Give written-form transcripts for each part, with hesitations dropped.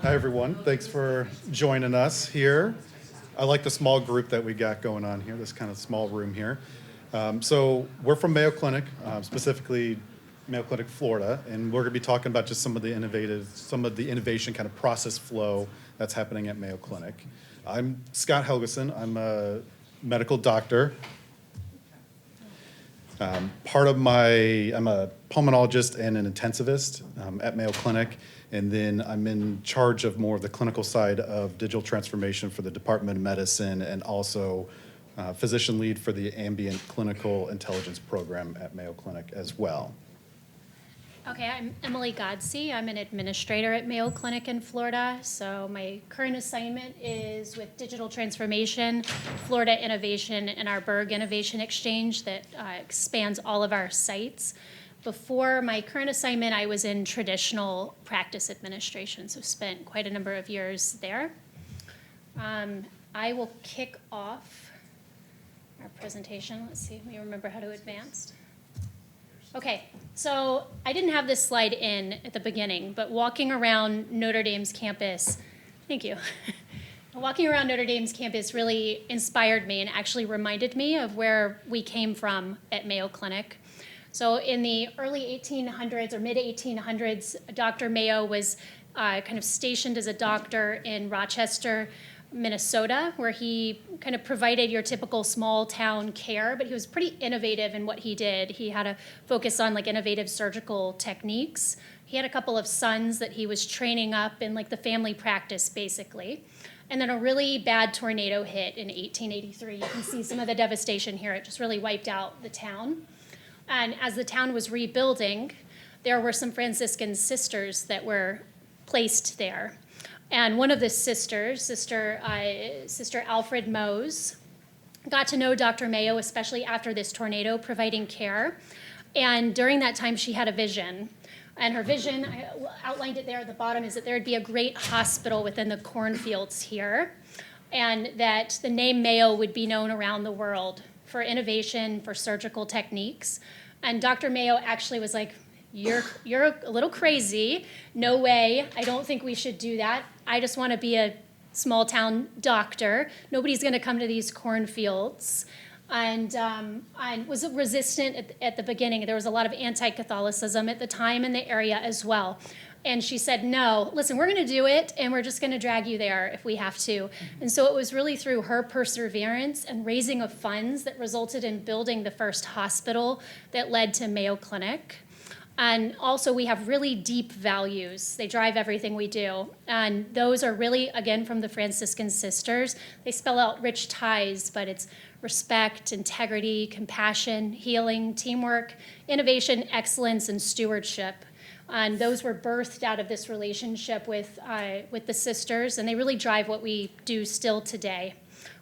Hi, everyone. Thanks for joining us here. I like the small group that we got going on here, this kind of small room here. So we're from Mayo Clinic, specifically Mayo Clinic, Florida, and we're going to be talking about just some of the innovation kind of process flow that's happening at Mayo Clinic. I'm Scott Helgeson. I'm a medical doctor. I'm a pulmonologist and an intensivist at Mayo Clinic, and then I'm in charge of more of the clinical side of digital transformation for the Department of Medicine, and also physician lead for the ambient clinical intelligence program at Mayo Clinic as well. Okay, I'm Emily Godsey. I'm an administrator at Mayo Clinic in Florida. So my current assignment is with digital transformation, Florida Innovation, and our Berg Innovation Exchange that expands all of our sites. Before my current assignment, I was in traditional practice administration, so spent quite a number of years there. I will kick off our presentation. Let's see if we remember how to advance. Okay, so I didn't have this slide in at the beginning, but walking around Notre Dame's campus, thank you. Walking around Notre Dame's campus really inspired me and actually reminded me of where we came from at Mayo Clinic. So in the early 1800s or mid 1800s, Dr. Mayo was kind of stationed as a doctor in Rochester, Minnesota, where he kind of provided your typical small town care, but he was pretty innovative in what he did. He had a focus on like innovative surgical techniques. He had a couple of sons that he was training up in like the family practice basically. And then a really bad tornado hit in 1883. You can see some of the devastation here. It just really wiped out the town. And as the town was rebuilding, there were some Franciscan sisters that were placed there. And one of the sisters, Sister Alfred Mose, got to know Dr. Mayo, especially after this tornado, providing care. And during that time, she had a vision. And her vision, I outlined it there at the bottom, is that there would be a great hospital within the cornfields here, and that the name Mayo would be known around the world for innovation, for surgical techniques. And Dr. Mayo actually was like, you're a little crazy. No way. I don't think we should do that. I just want to be a small town doctor. Nobody's going to come to these cornfields. And was resistant at the beginning. There was a lot of anti-Catholicism at the time in the area as well. And she said, no, listen, we're going to do it, and we're just going to drag you there if we have to. And so it was really through her perseverance and raising of funds that resulted in building the first hospital that led to Mayo Clinic. And also we have really deep values. They drive everything we do. And those are really, again, from the Franciscan sisters. They spell out rich ties, but it's respect, integrity, compassion, healing, teamwork, innovation, excellence, and stewardship. And those were birthed out of this relationship with the sisters, and they really drive what we do still today.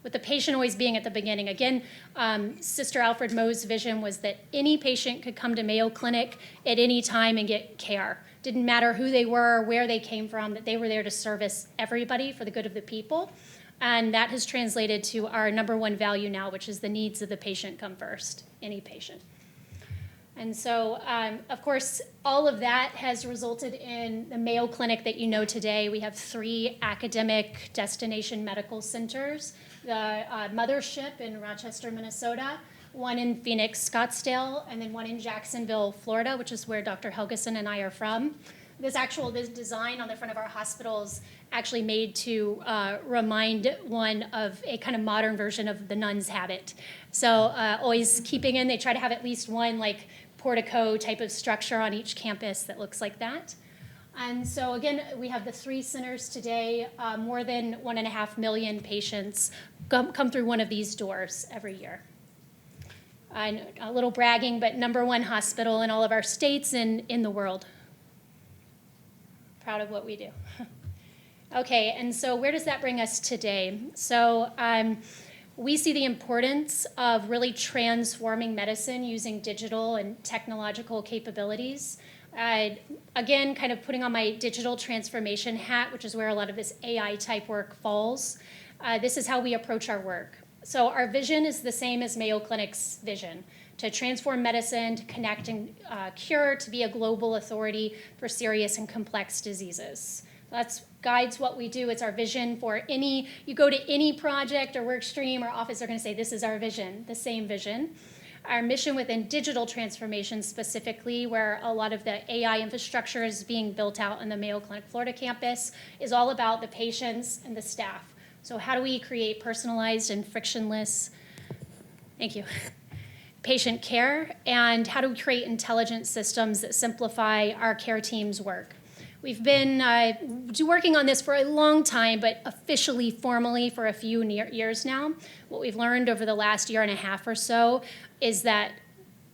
With the patient always being at the beginning. Again, Sister Alfred Moe's vision was that any patient could come to Mayo Clinic at any time and get care. Didn't matter who they were, where they came from, that they were there to service everybody for the good of the people. And that has translated to our number one value now, which is the needs of the patient come first, any patient. And so, of course, all of that has resulted in the Mayo Clinic that you know today. We have 3 academic destination medical centers, the mothership in Rochester, Minnesota, one in Phoenix, Scottsdale, and then one in Jacksonville, Florida, which is where Dr. Helgeson and I are from. This design on the front of our hospital is actually made to remind one of a kind of modern version of the nun's habit. So always keeping in, they try to have at least one like portico type of structure on each campus that looks like that. And so again, we have the 3 centers today. More than 1.5 million patients come through one of these doors every year. And a little bragging, but #1 hospital in all of our states and in the world. Proud of what we do. Okay, and so where does that bring us today? So we see the importance of really transforming medicine using digital and technological capabilities. Again, kind of putting on my digital transformation hat, which is where a lot of this AI type work falls. This is how we approach our work. So our vision is the same as Mayo Clinic's vision, to transform medicine, to connect and cure, to be a global authority for serious and complex diseases. That's guides what we do. It's our vision for any, you go to any project or work stream or office, they're going to say, this is our vision, the same vision. Our mission within digital transformation specifically, where a lot of the AI infrastructure is being built out in the Mayo Clinic Florida campus, is all about the patients and the staff. So how do we create personalized and frictionless, thank you, patient care, and how do we create intelligent systems that simplify our care team's work? We've been working on this for a long time, but officially, formally for a few years now. What we've learned over the last year and a half or so is that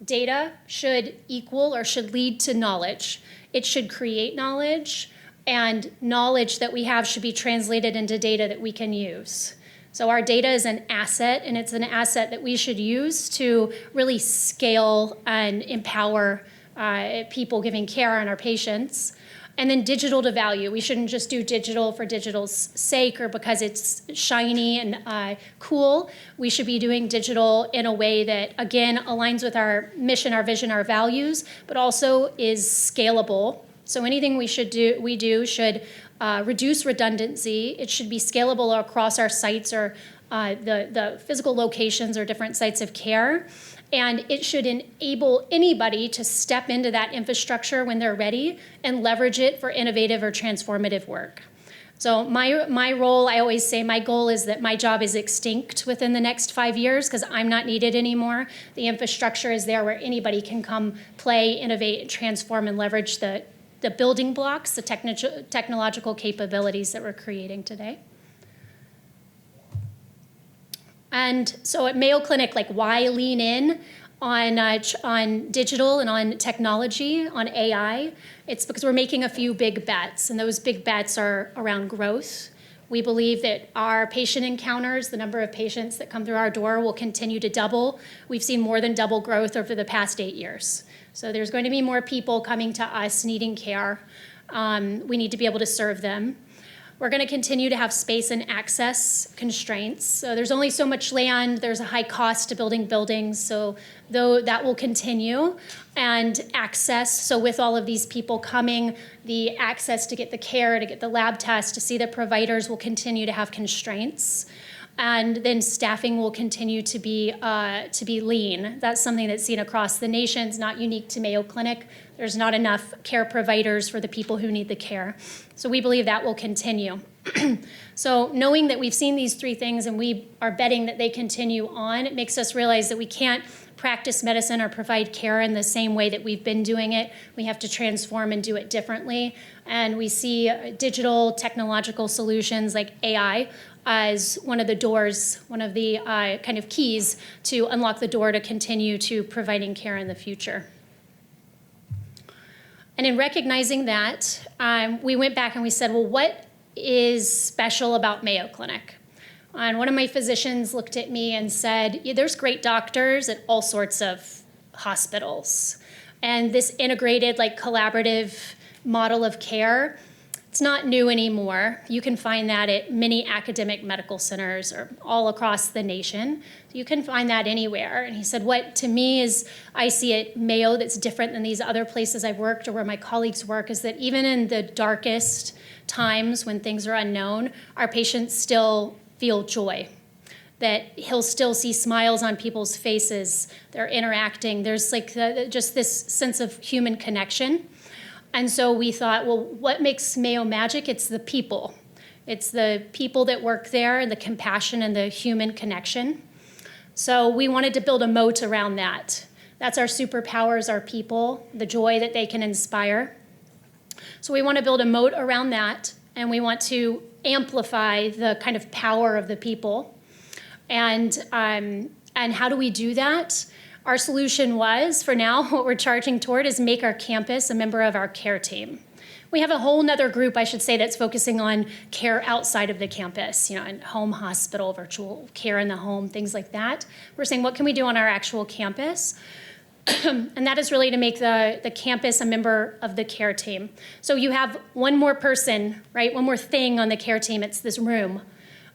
data should equal or should lead to knowledge. It should create knowledge, and knowledge that we have should be translated into data that we can use. So our data is an asset, and it's an asset that we should use to really scale and empower people giving care on our patients. And then digital to value. We shouldn't just do digital for digital's sake or because it's shiny and cool. We should be doing digital in a way that, again, aligns with our mission, our vision, our values, but also is scalable. So anything we do should reduce redundancy. It should be scalable across our sites or the physical locations or different sites of care. And it should enable anybody to step into that infrastructure when they're ready and leverage it for innovative or transformative work. So my role, I always say my goal is that my job is extinct within the next 5 years because I'm not needed anymore. The infrastructure is there where anybody can come play, innovate, transform, and leverage the building blocks, the technological capabilities that we're creating today. And so at Mayo Clinic, like, why lean in on digital and on technology, on AI? It's because we're making a few big bets, and those big bets are around growth. We believe that our patient encounters, the number of patients that come through our door, will continue to double. We've seen more than double growth over the past 8 years. So there's going to be more people coming to us needing care. We need to be able to serve them. We're going to continue to have space and access constraints. So there's only so much land. There's a high cost to building buildings. So though that will continue. And access, so with all of these people coming, the access to get the care, to get the lab tests, to see the providers will continue to have constraints. And then staffing will continue to be lean. That's something that's seen across the nation. It's not unique to Mayo Clinic. There's not enough care providers for the people who need the care. So we believe that will continue. So knowing that we've seen these three things and we are betting that they continue on, it makes us realize that we can't practice medicine or provide care in the same way that we've been doing it. We have to transform and do it differently. And we see digital technological solutions like AI as one of the doors, one of the kind of keys to unlock the door to continue to providing care in the future. And in recognizing that, we went back and we said, well, what is special about Mayo Clinic? And one of my physicians looked at me and said, yeah, there's great doctors at all sorts of hospitals. And this integrated, like, collaborative model of care, it's not new anymore. You can find that at many academic medical centers or all across the nation. You can find that anywhere. And he said, what to me is, I see at Mayo that's different than these other places I've worked or where my colleagues work, is that even in the darkest times when things are unknown, our patients still feel joy. That he'll still see smiles on people's faces. They're interacting. There's like just this sense of human connection. And so we thought, well, what makes Mayo magic? It's the people. It's the people that work there and the compassion and the human connection. So we wanted to build a moat around that. That's our superpowers, our people, the joy that they can inspire. So we want to build a moat around that, and we want to amplify the kind of power of the people. And how do we do that? Our solution was, for now, what we're charging toward is make our campus a member of our care team. We have a whole nother group, I should say, that's focusing on care outside of the campus, in home hospital, virtual care in the home, things like that. We're saying, what can we do on our actual campus? And that is really to make the campus a member of the care team. So you have one more person, right? One more thing on the care team. It's this room.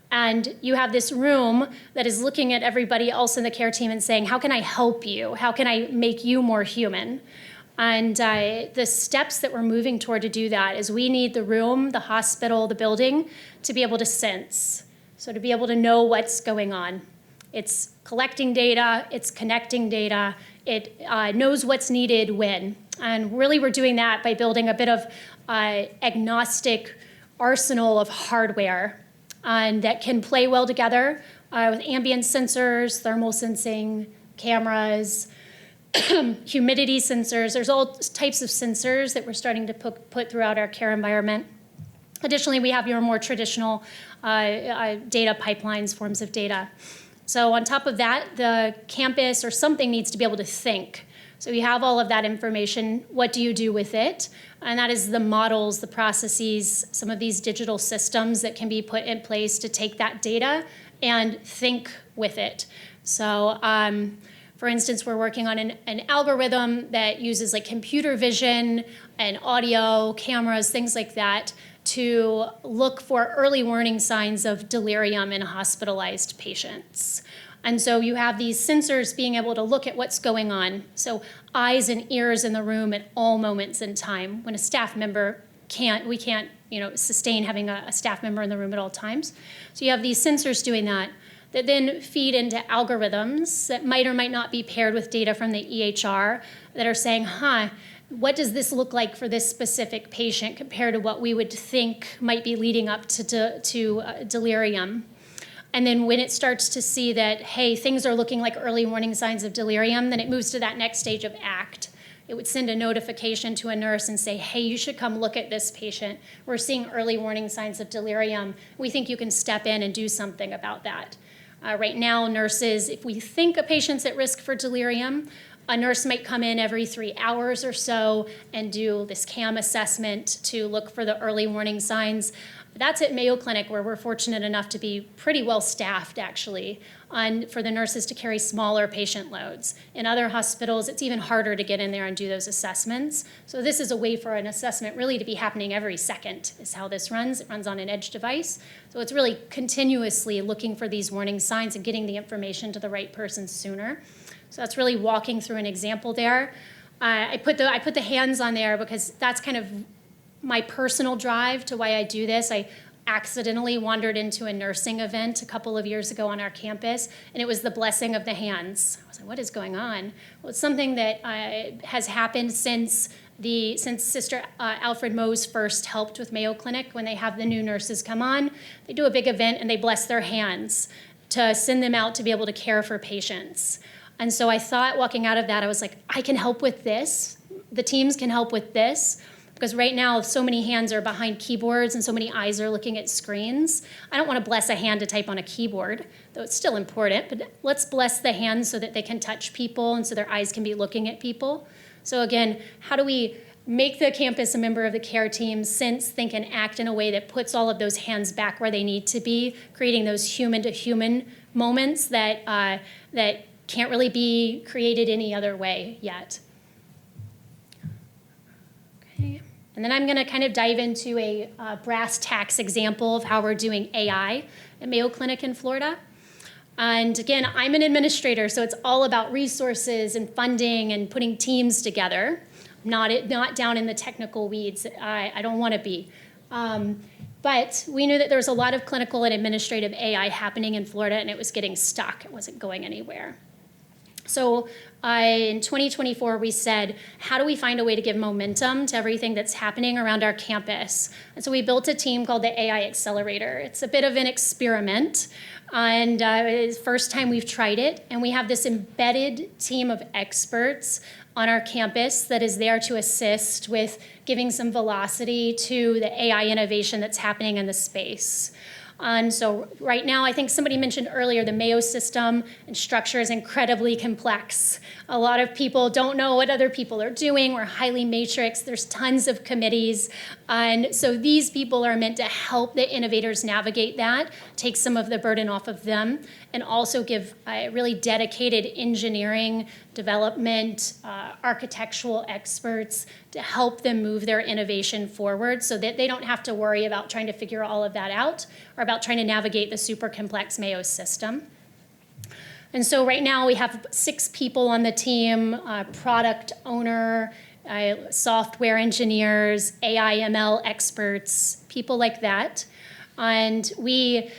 And you have this room that is looking at everybody else in the care team and saying, how can I help you? How can I make you more human? And the steps that we're moving toward to do that is we need the room, the hospital, the building to be able to sense, so to be able to know what's going on. It's collecting data, it's connecting data, it knows what's needed when. And really we're doing that by building a bit of agnostic arsenal of hardware that can play well together with ambient sensors, thermal sensing, cameras, humidity sensors. There's all types of sensors that we're starting to put throughout our care environment. Additionally, we have your more traditional data pipelines, forms of data. So on top of that, the campus or something needs to be able to think. So you have all of that information. What do you do with it? And that is the models, the processes, some of these digital systems that can be put in place to take that data and think with it. So for instance, we're working on an algorithm that uses like computer vision and audio, cameras, things like that, to look for early warning signs of delirium in hospitalized patients. And so you have these sensors being able to look at what's going on. So eyes and ears in the room at all moments in time. When a staff member we can't sustain having a staff member in the room at all times. So you have these sensors doing that then feed into algorithms that might or might not be paired with data from the EHR that are saying, what does this look like for this specific patient compared to what we would think might be leading up to delirium? And then when it starts to see that, hey, things are looking like early warning signs of delirium, then it moves to that next stage of ACT. It would send a notification to a nurse and say, hey, you should come look at this patient. We're seeing early warning signs of delirium. We think you can step in and do something about that. Right now, nurses, if we think a patient's at risk for delirium, a nurse might come in every 3 hours or so and do this CAM assessment to look for the early warning signs. That's at Mayo Clinic, where we're fortunate enough to be pretty well staffed, actually, for the nurses to carry smaller patient loads. In other hospitals, it's even harder to get in there and do those assessments. So this is a way for an assessment really to be happening every second, is how this runs. It runs on an edge device. So it's really continuously looking for these warning signs and getting the information to the right person sooner. So that's really walking through an example there. I put the hands on there because that's kind of my personal drive to why I do this. I accidentally wandered into a nursing event a couple of years ago on our campus, and it was the blessing of the hands. I was like, what is going on? Well, it's something that has happened since Sister Alfred Mohs first helped with Mayo Clinic. When they have the new nurses come on, they do a big event and they bless their hands to send them out to be able to care for patients. And so I thought, walking out of that, I was like, I can help with this. The teams can help with this. Because right now, so many hands are behind keyboards and so many eyes are looking at screens. I don't want to bless a hand to type on a keyboard, though it's still important, but let's bless the hands so that they can touch people and so their eyes can be looking at people. So again, how do we make the campus a member of the care team, sense, think, and act in a way that puts all of those hands back where they need to be, creating those human-to-human moments that can't really be created any other way yet. Okay. And then I'm going to kind of dive into a brass tacks example of how we're doing AI at Mayo Clinic in Florida. And again, I'm an administrator, so it's all about resources and funding and putting teams together. Not down in the technical weeds. I don't want to be. But we knew that there was a lot of clinical and administrative AI happening in Florida, and it was getting stuck. It wasn't going anywhere. So in 2024, we said, how do we find a way to give momentum to everything that's happening around our campus? And so we built a team called the AI Accelerator. It's a bit of an experiment, and it's the first time we've tried it. And we have this embedded team of experts on our campus that is there to assist with giving some velocity to the AI innovation that's happening in the space. And so right now, I think somebody mentioned earlier, the Mayo system and structure is incredibly complex. A lot of people don't know what other people are doing. We're highly matrixed. There's tons of committees. And so these people are meant to help the innovators navigate that, take some of the burden off of them, and also give really dedicated engineering, development, architectural experts to help them move their innovation forward so that they don't have to worry about trying to figure all of that out or about trying to navigate the super complex Mayo system. And so right now we have 6 people on the team, product owner, software engineers, AI, ML experts, people like that. And we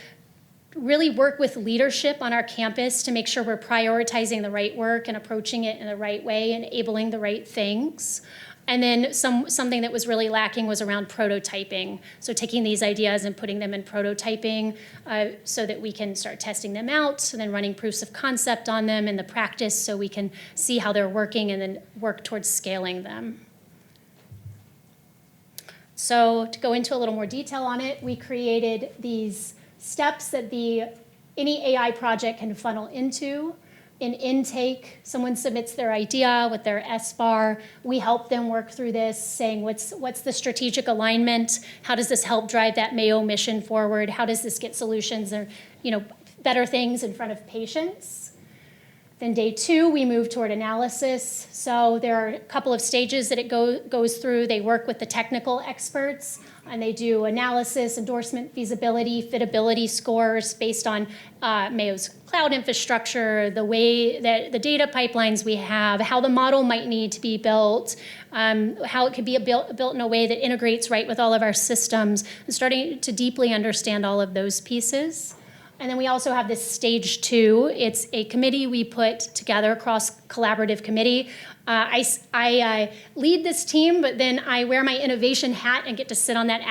really work with leadership on our campus to make sure we're prioritizing the right work and approaching it in the right way, enabling the right things. And then something that was really lacking was around prototyping. So taking these ideas and putting them in prototyping so that we can start testing them out, and then running proofs of concept on them in the practice so we can see how they're working and then work towards scaling them. So to go into a little more detail on it, we created these steps that any AI project can funnel into. In intake, someone submits their idea with their SBAR. We help them work through this, saying what's the strategic alignment? How does this help drive that Mayo mission forward? How does this get solutions or better things in front of patients? Then day 2, we move toward analysis. So there are a couple of stages that it goes through. They work with the technical experts, and they do analysis, endorsement, feasibility, fitability scores based on Mayo's cloud infrastructure, the way that the data pipelines we have, how the model might need to be built, how it could be built in a way that integrates right with all of our systems, and starting to deeply understand all of those pieces. And then we also have this stage 2. It's a committee we put together, collaborative committee. I lead this team, but then I wear my innovation hat and get to sit on that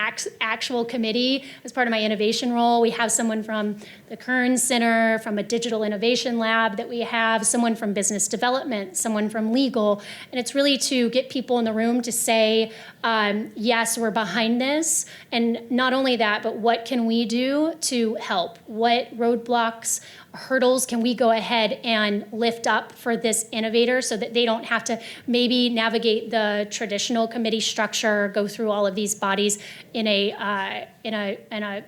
actual committee as part of my innovation role. We have someone from the Kern Center, from a digital innovation lab that we have, someone from business development, someone from legal. And it's really to get people in the room to say, yes, we're behind this. And not only that, but what can we do to help? What roadblocks, hurdles can we go ahead and lift up for this innovator so that they don't have to maybe navigate the traditional committee structure, go through all of these bodies in a kind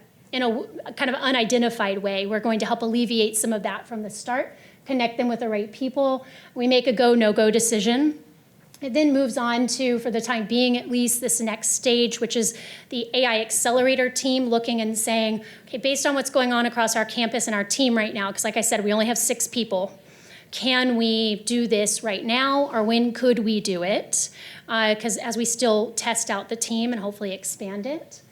of unidentified way. We're going to help alleviate some of that from the start, connect them with the right people. We make a go, no-go decision. It then moves on to, for the time being at least, this next stage, which is the AI accelerator team looking and saying, okay, based on what's going on across our campus and our team right now, because like I said, we only have 6 people, can we do this right now, or when could we do it? Because as we still test out the team and hopefully expand it.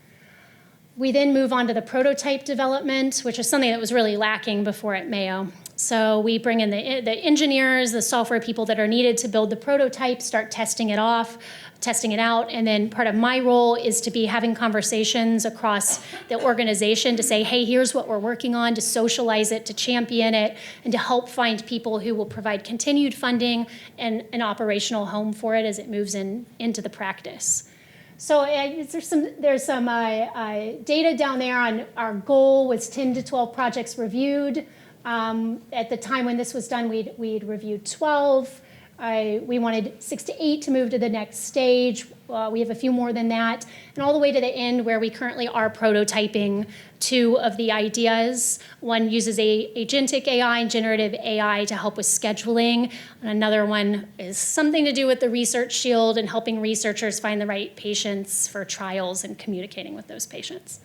We then move on to the prototype development, which is something that was really lacking before at Mayo. So we bring in the engineers, the software people that are needed to build the prototype, start testing it out, and then part of my role is to be having conversations across the organization to say, hey, here's what we're working on, to socialize it, to champion it, and to help find people who will provide continued funding and an operational home for it as it moves into the practice. So there's some data down there on our goal was 10 to 12 projects reviewed. At the time when this was done, we'd reviewed 12. We wanted 6 to 8 to move to the next stage. We have a few more than that. And all the way to the end where we currently are prototyping 2 of the ideas. One uses agentic AI and generative AI to help with scheduling. And another one is something to do with the research shield and helping researchers find the right patients for trials and communicating with those patients.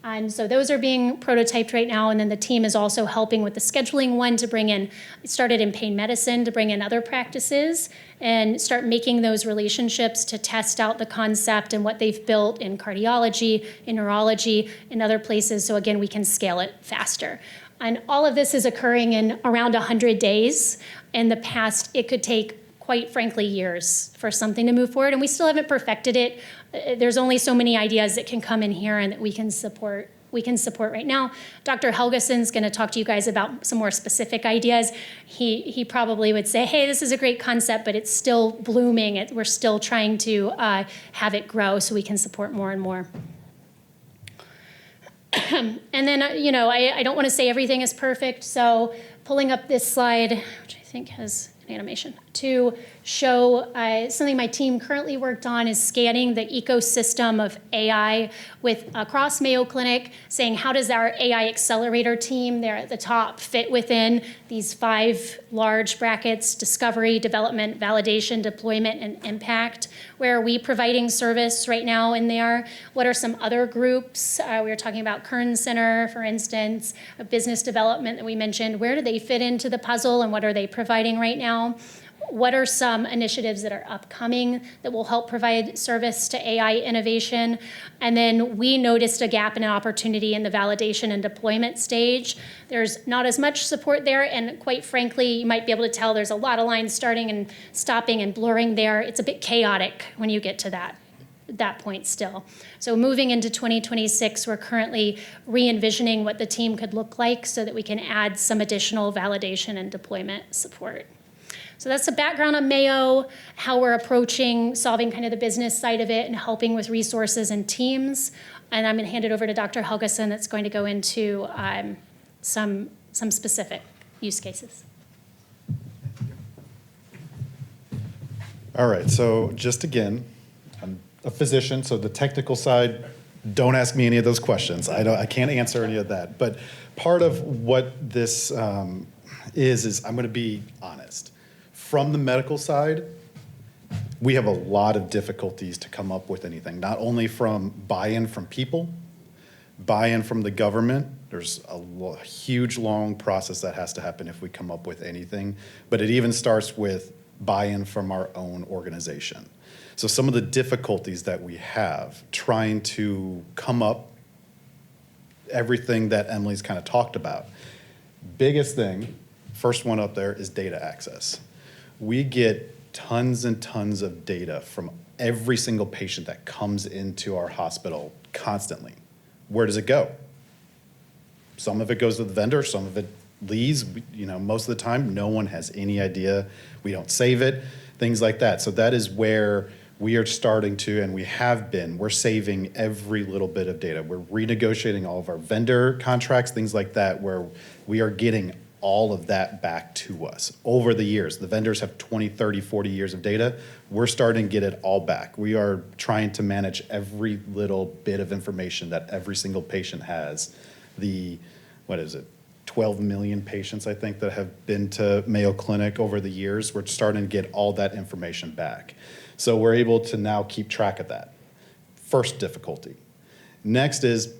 And so those are being prototyped right now, and then the team is also helping with the scheduling one to bring in, it started in pain medicine to bring in other practices and start making those relationships to test out the concept and what they've built in cardiology, in neurology, in other places, so again, we can scale it faster. And all of this is occurring in around 100 days. In the past, it could take, quite frankly, years for something to move forward, and we still haven't perfected it. There's only so many ideas that can come in here and that we can support right now. Dr. Helgeson's going to talk to you guys about some more specific ideas. He probably would say, hey, this is a great concept, but it's still blooming. We're still trying to have it grow so we can support more and more. And then, I don't want to say everything is perfect, so pulling up this slide, which I think has animation, to show something my team currently worked on is scanning the ecosystem of AI across Mayo Clinic, saying how does our AI accelerator team there at the top fit within these 5 large brackets: discovery, development, validation, deployment, and impact. Where are we providing service right now in there? What are some other groups? We were talking about Kern Center, for instance, business development that we mentioned. Where do they fit into the puzzle and what are they providing right now? what are some initiatives that are upcoming that will help provide service to AI innovation? And then we noticed a gap and an opportunity in the validation and deployment stage. There's not as much support there, and quite frankly, you might be able to tell there's a lot of lines starting and stopping and blurring there. It's a bit chaotic when you get to that point still. So moving into 2026, we're currently re-envisioning what the team could look like so that we can add some additional validation and deployment support. So that's the background on Mayo, how we're approaching solving kind of the business side of it and helping with resources and teams. And I'm going to hand it over to Dr. Helgeson that's going to go into some specific use cases. All right, so just again, I'm a physician, so the technical side, don't ask me any of those questions. I can't answer any of that. But part of what this is I'm going to be honest. From the medical side, we have a lot of difficulties to come up with anything, not only from buy-in from people, buy-in from the government. There's a huge, long process that has to happen if we come up with anything, but it even starts with buy-in from our own organization. So some of the difficulties that we have trying to come up, everything that Emily's kind of talked about. Biggest thing, first one up there is data access. We get tons and tons of data from every single patient that comes into our hospital constantly. Where does it go? Some of it goes to the vendor, some of it leaves. Most of the time, no one has any idea. We don't save it, things like that. So that is where we are starting to, and we have been, we're saving every little bit of data. We're renegotiating all of our vendor contracts, things like that, where we are getting all of that back to us over the years. The vendors have 20, 30, 40 years of data. We're starting to get it all back. We are trying to manage every little bit of information that every single patient has. 12 million patients, I think, that have been to Mayo Clinic over the years. We're starting to get all that information back. So we're able to now keep track of that. First difficulty. Next is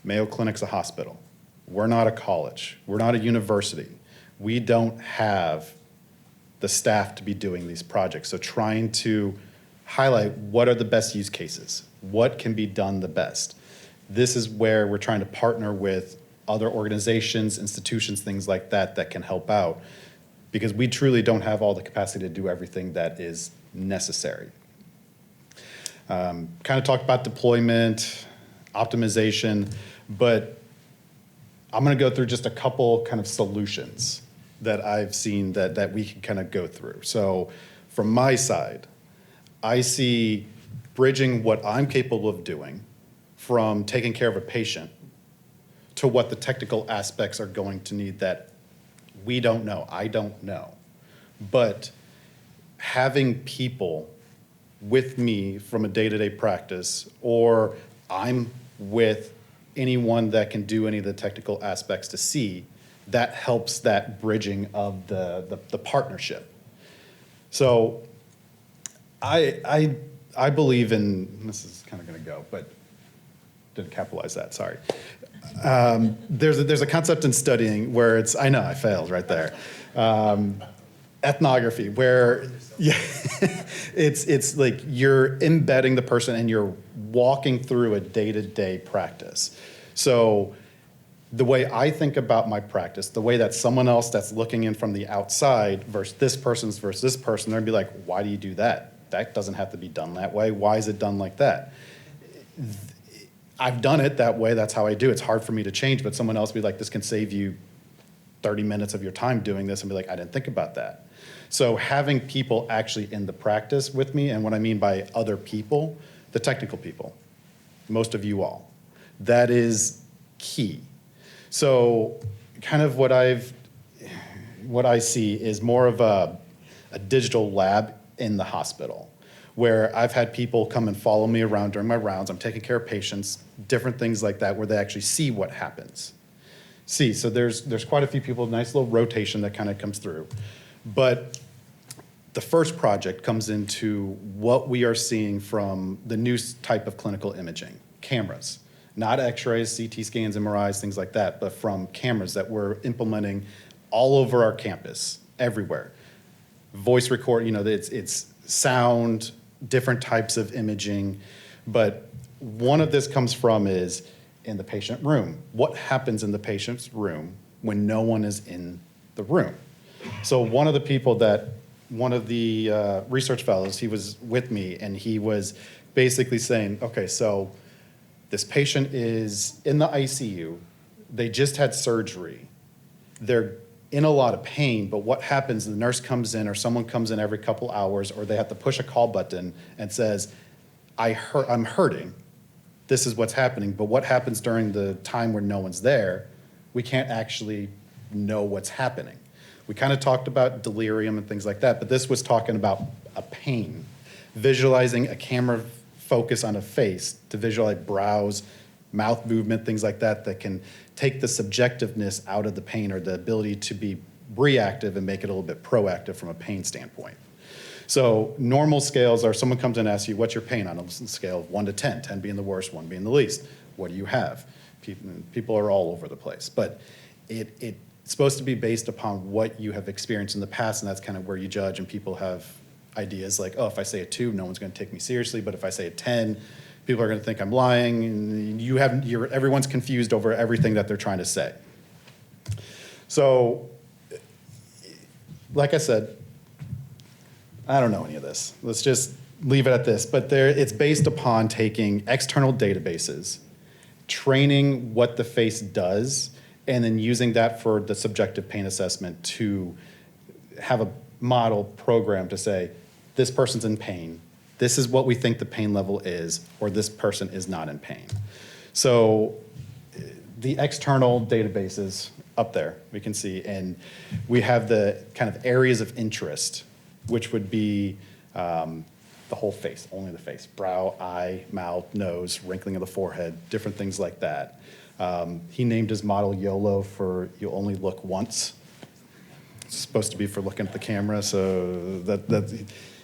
Mayo Clinic's a hospital. We're not a college. We're not a university. We don't have the staff to be doing these projects. So trying to highlight what are the best use cases, what can be done the best. This is where we're trying to partner with other organizations, institutions, things like that that can help out, because we truly don't have all the capacity to do everything that is necessary. Kind of talked about deployment, optimization, but I'm going to go through just a couple kind of solutions that I've seen that we can kind of go through. So from my side, I see bridging what I'm capable of doing from taking care of a patient to what the technical aspects are going to need that we don't know, I don't know. But having people with me from a day-to-day practice, or I'm with anyone that can do any of the technical aspects to see, that helps that bridging of the partnership. So I believe in, this is kind of going to go, but didn't capitalize that, sorry. There's a concept in studying where it's, I know, I failed right there. Ethnography, where it's like you're embedding the person and you're walking through a day-to-day practice. So the way I think about my practice, the way that someone else that's looking in from the outside versus this person, they're gonna be like, why do you do that? That doesn't have to be done that way. Why is it done like that? I've done it that way. That's how I do. It's hard for me to change, but someone else will be like, this can save you 30 minutes of your time doing this, and be like, I didn't think about that. So having people actually in the practice with me, and what I mean by other people, the technical people, most of you all, that is key. So kind of what I see is more of a digital lab in the hospital, where I've had people come and follow me around during my rounds. I'm taking care of patients, different things like that, where they actually see what happens. So there's quite a few people, nice little rotation that kind of comes through. But the first project comes into what we are seeing from the new type of clinical imaging, cameras. Not x-rays, CT scans, MRIs, things like that, but from cameras that we're implementing all over our campus, everywhere. voice record, it's sound, different types of imaging. But one of this comes from is in the patient room. What happens in the patient's room when no one is in the room? So one of the research fellows, he was with me, and he was basically saying, okay, so this patient is in the ICU, they just had surgery, they're in a lot of pain, but what happens, the nurse comes in or someone comes in every couple hours, or they have to push a call button and says, I'm hurting, this is what's happening, but what happens during the time when no one's there, we can't actually know what's happening. We kind of talked about delirium and things like that, but this was talking about a pain, visualizing a camera focus on a face to visualize brows, mouth movement, things like that, that can take the subjectiveness out of the pain or the ability to be reactive and make it a little bit proactive from a pain standpoint. So normal scales are someone comes in and asks you, what's your pain on a scale of 1 to 10, 10 being the worst, 1 being the least. What do you have? People are all over the place. But it's supposed to be based upon what you have experienced in the past, and that's kind of where you judge, and people have ideas like, oh, if I say a 2, no one's going to take me seriously, but if I say a 10, people are going to think I'm lying, and everyone's confused over everything that they're trying to say. So, like I said, I don't know any of this. Let's just leave it at this. But it's based upon taking external databases, training what the face does, and then using that for the subjective pain assessment to have a model program to say, this person's in pain, this is what we think the pain level is, or this person is not in pain. So the external databases up there, we can see, and we have the kind of areas of interest, which would be the whole face, only the face, brow, eye, mouth, nose, wrinkling of the forehead, different things like that. He named his model YOLO for you only look once. It's supposed to be for looking at the camera, so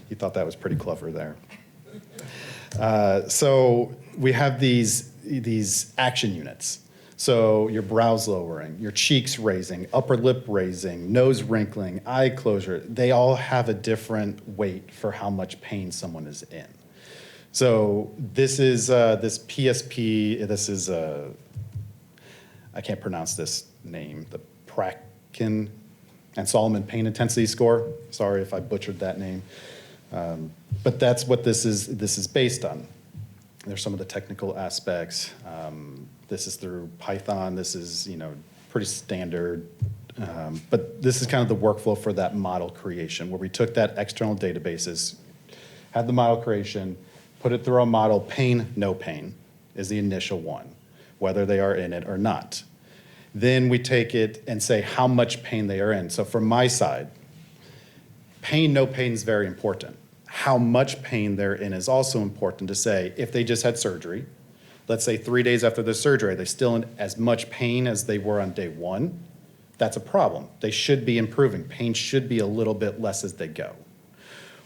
he thought that was pretty clever there. So we have these action units. So your brows lowering, your cheeks raising, upper lip raising, nose wrinkling, eye closure, they all have a different weight for how much pain someone is in. So this is this PSP, this is, I can't pronounce this name, the Prakin and Solomon Pain Intensity Score. Sorry if I butchered that name. But that's what this is based on. There's some of the technical aspects. This is through Python. This is pretty standard. But this is kind of the workflow for that model creation, where we took that external databases, had the model creation, put it through a model. Pain, no pain is the initial one, whether they are in it or not. Then we take it and say how much pain they are in. So from my side, pain, no pain is very important. How much pain they're in is also important to say. If they just had surgery, let's say 3 days after the surgery, are they still in as much pain as they were on day 1? That's a problem. They should be improving. Pain should be a little bit less as they go.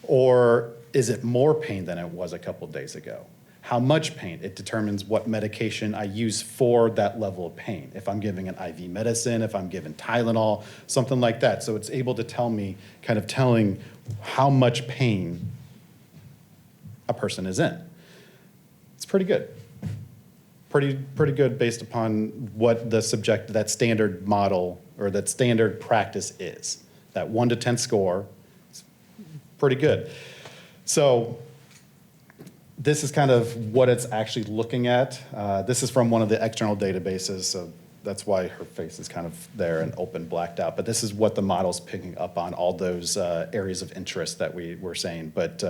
Or is it more pain than it was a couple days ago? How much pain? It determines what medication I use for that level of pain. If I'm giving an IV medicine, if I'm giving Tylenol, something like that. So it's able to tell me, kind of telling how much pain a person is in. It's pretty good. Pretty good based upon what that standard model or that standard practice is. That 1 to 10 score, it's pretty good. So this is kind of what it's actually looking at. This is from one of the external databases, so that's why her face is kind of there and open, blacked out. But this is what the model's picking up on, all those areas of interest that we were saying. But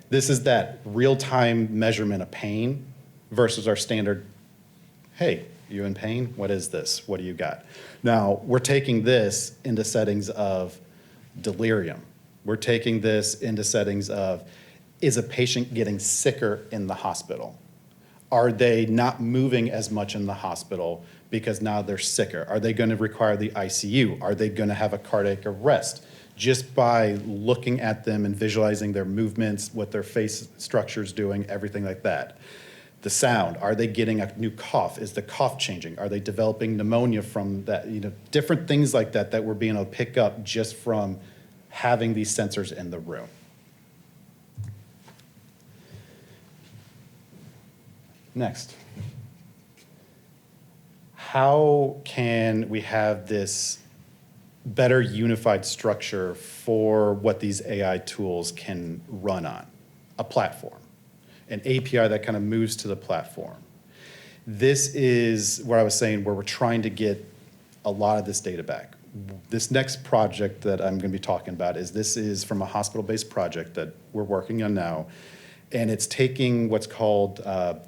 this is that real-time measurement of pain versus our standard, hey, you in pain? What is this? What do you got? Now, we're taking this into settings of delirium. We're taking this into settings of, is a patient getting sicker in the hospital? Are they not moving as much in the hospital because now they're sicker? Are they going to require the ICU? Are they going to have a cardiac arrest? Just by looking at them and visualizing their movements, what their face structure's doing, everything like that. The sound, are they getting a new cough? Is the cough changing? Are they developing pneumonia from that? Different things like that that we're being able to pick up just from having these sensors in the room. Next. How can we have this better unified structure for what these AI tools can run on? A platform, an API that kind of moves to the platform. This is where I was saying where we're trying to get a lot of this data back. This next project that I'm going to be talking about is from a hospital-based project that we're working on now, and it's taking what's called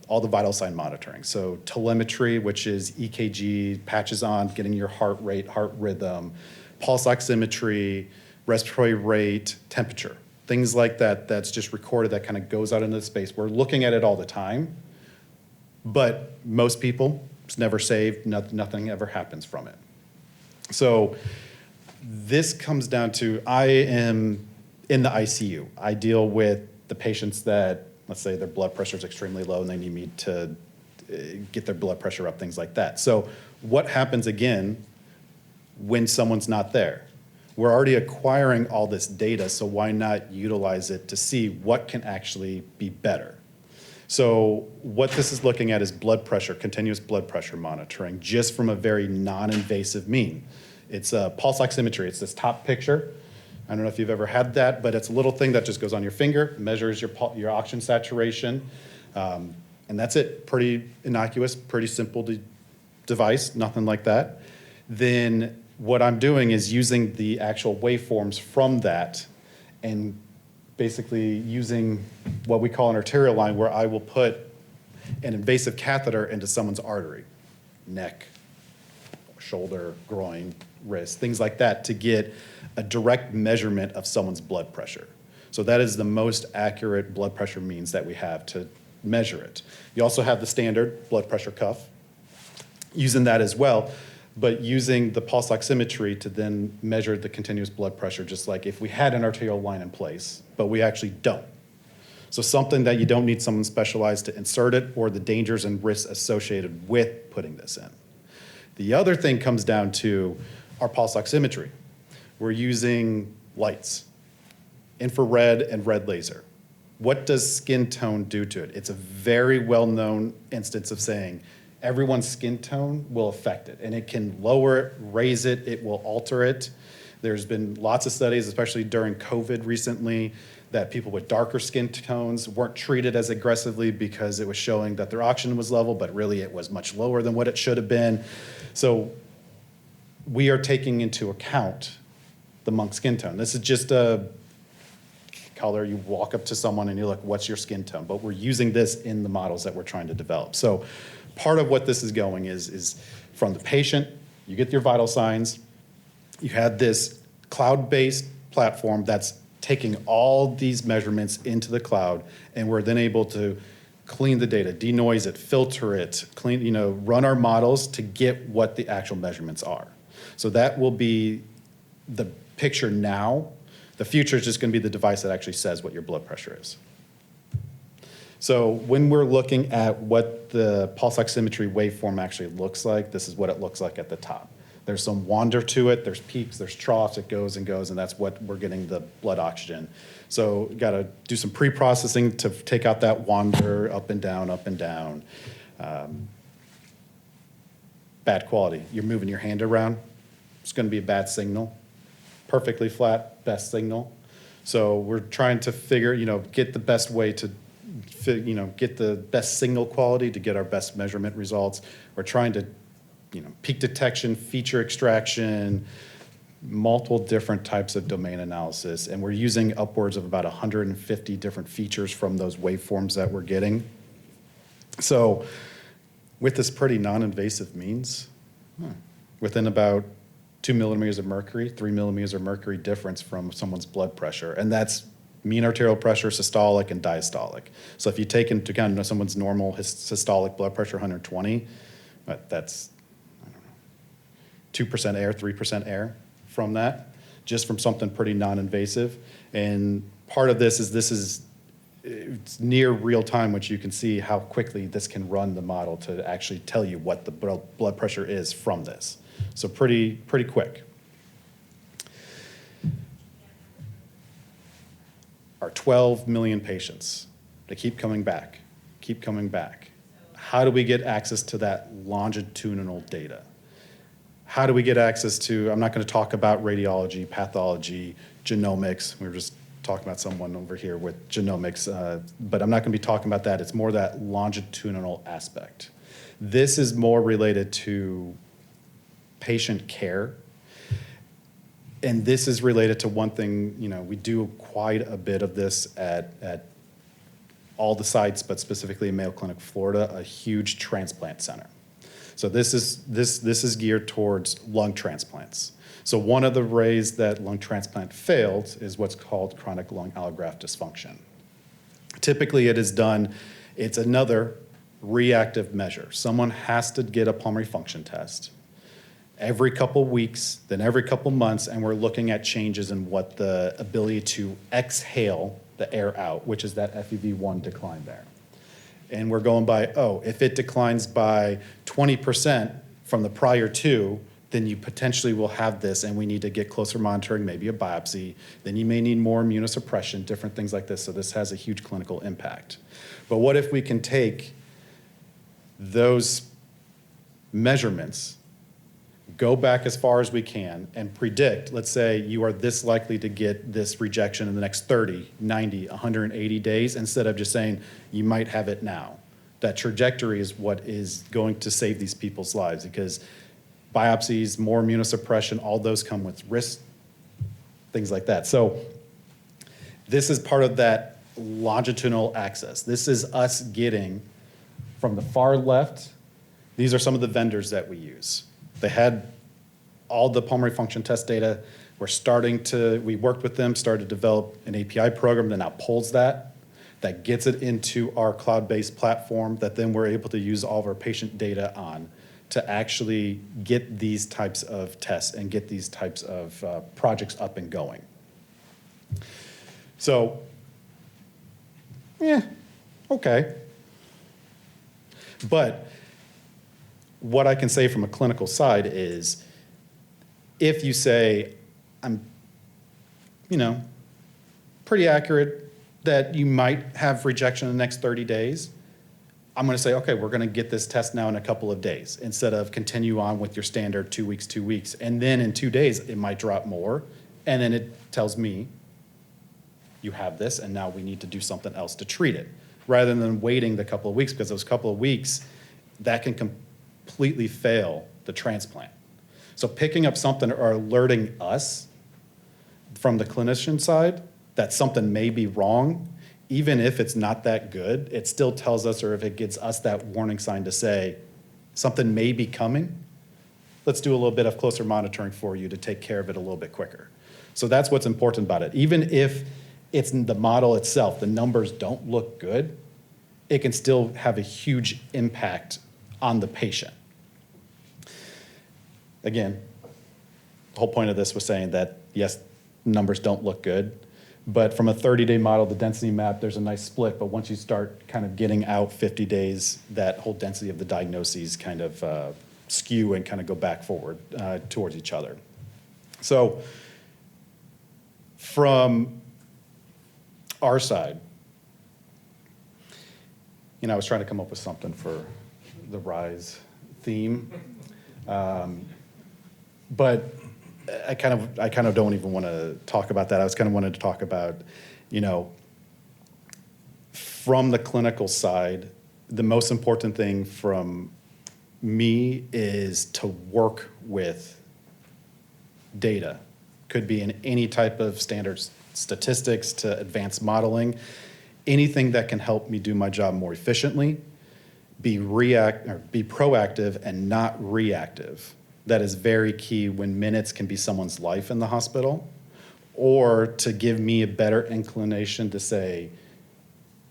all the vital sign monitoring. So telemetry, which is EKG, patches on, getting your heart rate, heart rhythm, pulse oximetry, respiratory rate, temperature, things like that that's just recorded that kind of goes out into the space. We're looking at it all the time, but most people, it's never saved, nothing ever happens from it. So this comes down to, I am in the ICU. I deal with the patients that, let's say their blood pressure is extremely low and they need me to get their blood pressure up, things like that. So what happens again when someone's not there? We're already acquiring all this data, so why not utilize it to see what can actually be better? So what this is looking at is blood pressure, continuous blood pressure monitoring, just from a very non-invasive mean. It's a pulse oximetry. It's this top picture. I don't know if you've ever had that, but it's a little thing that just goes on your finger, measures your oxygen saturation, and that's it. Pretty innocuous, pretty simple device, nothing like that. Then what I'm doing is using the actual waveforms from that and basically using what we call an arterial line, where I will put an invasive catheter into someone's artery, neck, shoulder, groin, wrist, things like that, to get a direct measurement of someone's blood pressure. So that is the most accurate blood pressure means that we have to measure it. You also have the standard blood pressure cuff, using that as well, but using the pulse oximetry to then measure the continuous blood pressure, just like if we had an arterial line in place, but we actually don't. So something that you don't need someone specialized to insert it, or the dangers and risks associated with putting this in. The other thing comes down to our pulse oximetry. We're using lights, infrared and red laser. What does skin tone do to it? It's a very well-known instance of saying everyone's skin tone will affect it, and it can lower it, raise it, it will alter it. There's been lots of studies, especially during COVID recently, that people with darker skin tones weren't treated as aggressively because it was showing that their oxygen was level, but really it was much lower than what it should have been. So we are taking into account the monk skin tone. This is just a color. You walk up to someone and you're like, what's your skin tone? But we're using this in the models that we're trying to develop. So part of what this is going is from the patient, you get your vital signs, you have this cloud-based platform that's taking all these measurements into the cloud, and we're then able to clean the data, denoise it, filter it, run our models to get what the actual measurements are. So that will be the picture now. The future is just going to be the device that actually says what your blood pressure is. So when we're looking at what the pulse oximetry waveform actually looks like, this is what it looks like at the top. There's some wander to it, there's peaks, there's troughs, it goes and goes, and that's what we're getting the blood oxygen. So got to do some pre-processing to take out that wander, up and down, up and down. Bad quality. You're moving your hand around, it's going to be a bad signal. Perfectly flat, best signal. So we're trying to figure, get the best way to, get the best signal quality to get our best measurement results. We're trying to, peak detection, feature extraction, multiple different types of domain analysis, and we're using upwards of about 150 different features from those waveforms that we're getting. So with this pretty non-invasive means, within about 2 millimeters of mercury, 3 millimeters of mercury difference from someone's blood pressure, and that's mean arterial pressure, systolic, and diastolic. So if you take into account someone's normal systolic blood pressure, 120, that's, 2% air, 3% air from that, just from something pretty non-invasive. And part of this is it's near real time, which you can see how quickly this can run the model to actually tell you what the blood pressure is from this. So pretty quick. Our 12 million patients, they keep coming back, keep coming back. How do we get access to that longitudinal data? How do we get access to, I'm not going to talk about radiology, pathology, genomics. We were just talking about someone over here with genomics, but I'm not going to be talking about that. It's more that longitudinal aspect. This is more related to patient care. And this is related to one thing, we do quite a bit of this at all the sites, but specifically in Mayo Clinic, Florida, a huge transplant center. So this is geared towards lung transplants. So one of the ways that lung transplant failed is what's called chronic lung allograft dysfunction. Typically it is done, it's another reactive measure. Someone has to get a pulmonary function test every couple weeks, then every couple months, and we're looking at changes in what the ability to exhale the air out, which is that FEV1 decline there. And we're going by, if it declines by 20% from the prior two, then you potentially will have this, and we need to get closer monitoring, maybe a biopsy. Then you may need more immunosuppression, different things like this. So this has a huge clinical impact. But what if we can take those measurements, go back as far as we can, and predict, let's say you are this likely to get this rejection in the next 30, 90, 180 days, instead of just saying you might have it now. That trajectory is what is going to save these people's lives, because biopsies, more immunosuppression, all those come with risk, things like that. So this is part of that longitudinal access. This is us getting from the far left, these are some of the vendors that we use. They had all the pulmonary function test data. We worked with them, started to develop an API program that now pulls that gets it into our cloud-based platform that then we're able to use all of our patient data on to actually get these types of tests and get these types of projects up and going. So, okay. But what I can say from a clinical side is, if you say, I'm, pretty accurate that you might have rejection in the next 30 days, I'm going to say, okay, we're going to get this test now in a couple of days, instead of continue on with your standard 2 weeks, 2 weeks. And then in 2 days, it might drop more. And then it tells me, you have this, and now we need to do something else to treat it, rather than waiting the couple of weeks, because those couple of weeks, that can completely fail the transplant. So picking up something or alerting us from the clinician side that something may be wrong, even if it's not that good, it still tells us, or if it gives us that warning sign to say, something may be coming, let's do a little bit of closer monitoring for you to take care of it a little bit quicker. So that's what's important about it. Even if it's the model itself, the numbers don't look good, it can still have a huge impact on the patient. Again, the whole point of this was saying that, yes, numbers don't look good, but from a 30-day model, the density map, there's a nice split, but once you start kind of getting out 50 days, that whole density of the diagnoses kind of skew and kind of go back forward towards each other. So from our side, I was trying to come up with something for the R.I.S.E theme, but I kind of don't even want to talk about that. I was kind of wanted to talk about, from the clinical side, the most important thing from me is to work with data. Could be in any type of standard statistics to advanced modeling, anything that can help me do my job more efficiently, be proactive and not reactive. That is very key when minutes can be someone's life in the hospital, or to give me a better inclination to say,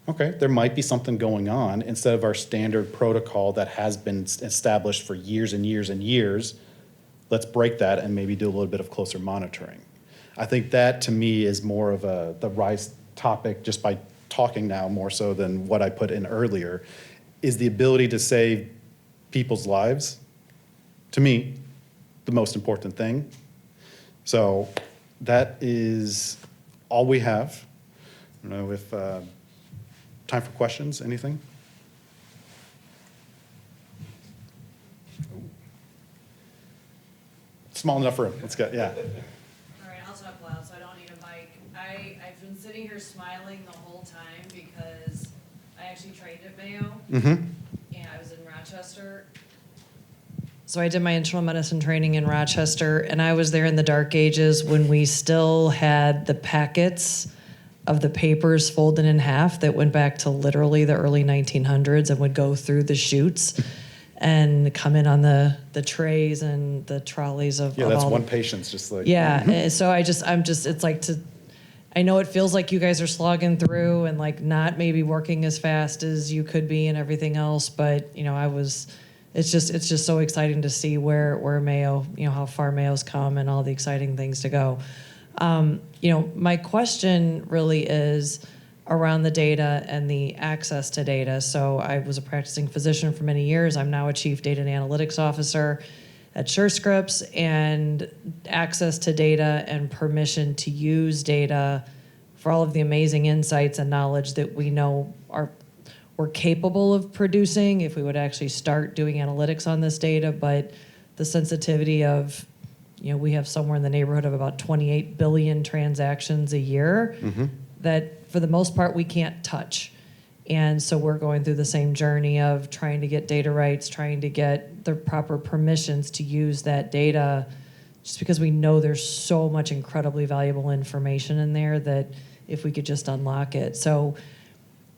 okay, there might be something going on, instead of our standard protocol that has been established for years and years and years. Let's break that and maybe do a little bit of closer monitoring. I think that, to me, is more of the R.I.S.E topic, just by talking now more so than what I put in earlier, is the ability to save people's lives. To me, the most important thing. So that is all we have. I don't know if, time for questions, anything? Small enough room, let's go, yeah. All right, I'll talk loud so I don't need a mic. I've been sitting here smiling the whole time because I actually trained at Mayo. And I was in Rochester. So I did my internal medicine training in Rochester, and I was there in the dark ages when we still had the packets of the papers folded in half that went back to literally the early 1900s and would go through the chutes and come in on the trays and the trolleys of Yeah, of that's all one the, patient's just like. yeah. So it's like I know it feels like you guys are slogging through and like not maybe working as fast as you could be and everything else, but it's just so exciting to see where Mayo, how far Mayo's come and all the exciting things to go. My question really is around the data and the access to data. So I was a practicing physician for many years. I'm now a chief data and analytics officer at SureScripts, and access to data and permission to use data for all of the amazing insights and knowledge that we know we're capable of producing if we would actually start doing analytics on this data. But the sensitivity of, we have somewhere in the neighborhood of about 28 billion transactions a year that for the most part we can't touch. And so we're going through the same journey of trying to get data rights, trying to get the proper permissions to use that data, just because we know there's so much incredibly valuable information in there that if we could just unlock it. So